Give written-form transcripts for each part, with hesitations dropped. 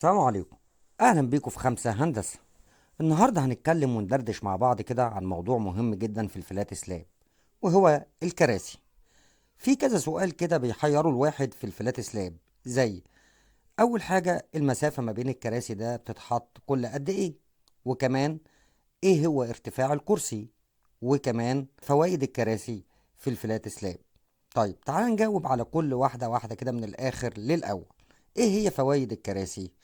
السلام عليكم. اهلا بيكم في 5 هندسة. النهاردة هنتكلم وندردش مع بعض كده عن موضوع مهم جدا في الفلات سلاب، وهو الكراسي. في كذا سؤال كده بيحيروا الواحد في الفلات سلاب، زي اول حاجة المسافة ما بين الكراسي ده بتتحط كل قد ايه، وكمان ايه هو ارتفاع الكرسي، وكمان فوائد الكراسي في الفلات سلاب. طيب تعال نجاوب على كل واحدة واحدة كده من الاخر للاول. ايه هي فوائد الكراسي؟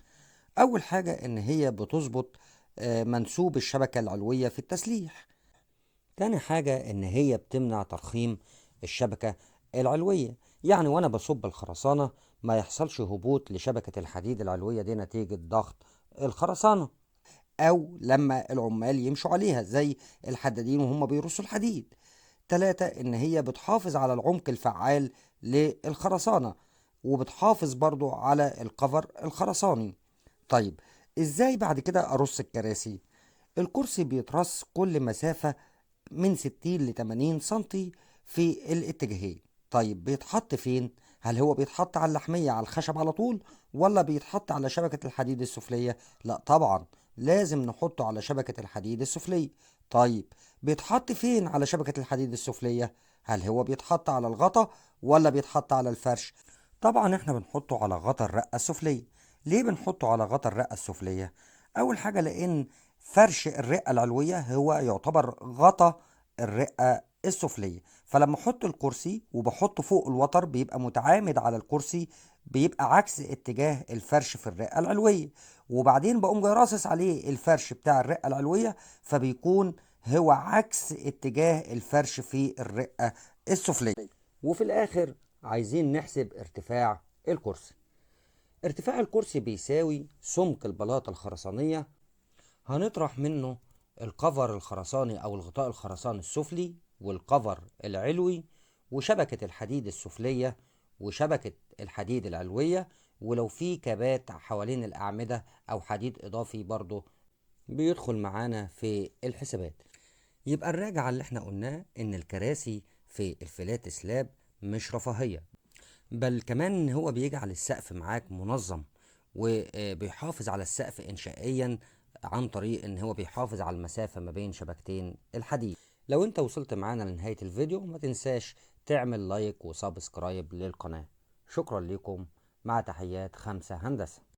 اول حاجة ان هي بتظبط منسوب الشبكة العلوية في التسليح. تاني حاجة ان هي بتمنع تضخيم الشبكة العلوية، يعني وانا بصب الخرسانة ما يحصلش هبوط لشبكة الحديد العلوية دي نتيجة ضغط الخرسانة، او لما العمال يمشوا عليها زي الحدادين وهم بيرصوا الحديد. تلاتة ان هي بتحافظ على العمق الفعال للخرسانة، وبتحافظ برضو على الكفر الخرساني. طيب ازاي بعد كده ارص الكراسي؟ الكرسي بيترص كل مسافة من 60 ل 80 سنتي في الاتجاهين. طيب بيتحط فين؟ هل هو بيتحط على اللحمية على الخشب على طول، ولا بيتحط على شبكة الحديد السفلية؟ لا طبعا، لازم نحطه على شبكة الحديد السفلية. طيب بيتحط فين على شبكة الحديد السفلية؟ هل هو بيتحط على الغطا ولا بيتحط على الفرش؟ طبعا احنا بنحطه على غطا الرقة السفلية. ليه بنحطه على غطا الرقة السفلية؟ اول حاجة لان فرش الرقة العلوية هو يعتبر غطا الرقة السفلية، فلما احط الكرسي وبحطه فوق الوتر بيبقى متعامد على الكرسي، بيبقى عكس اتجاه الفرش في الرقة العلوية، وبعدين بقوم جاي راصص عليه الفرش بتاع الرقة العلوية، فبيكون هو عكس اتجاه الفرش في الرقة السفلية. وفي الاخر عايزين نحسب ارتفاع الكرسي. ارتفاع الكرسي بيساوي سمك البلاطة الخرسانية، هنطرح منه الكفر الخرساني او الغطاء الخرساني السفلي والكفر العلوي وشبكة الحديد السفلية وشبكة الحديد العلوية، ولو في كبات حوالين الأعمدة أو حديد إضافي برضه بيدخل معانا في الحسابات. يبقى الراجع اللي احنا قلناه ان الكراسي في الفلات سلاب مش رفاهية، بل كمان ان هو بيجعل السقف معاك منظم، وبيحافظ على السقف انشائيا عن طريق ان هو بيحافظ على المسافة ما بين شبكتين الحديد. لو انت وصلت معانا لنهاية الفيديو ما تنساش تعمل لايك وسبسكرايب للقناة. شكرا لكم، مع تحيات 5 هندسة.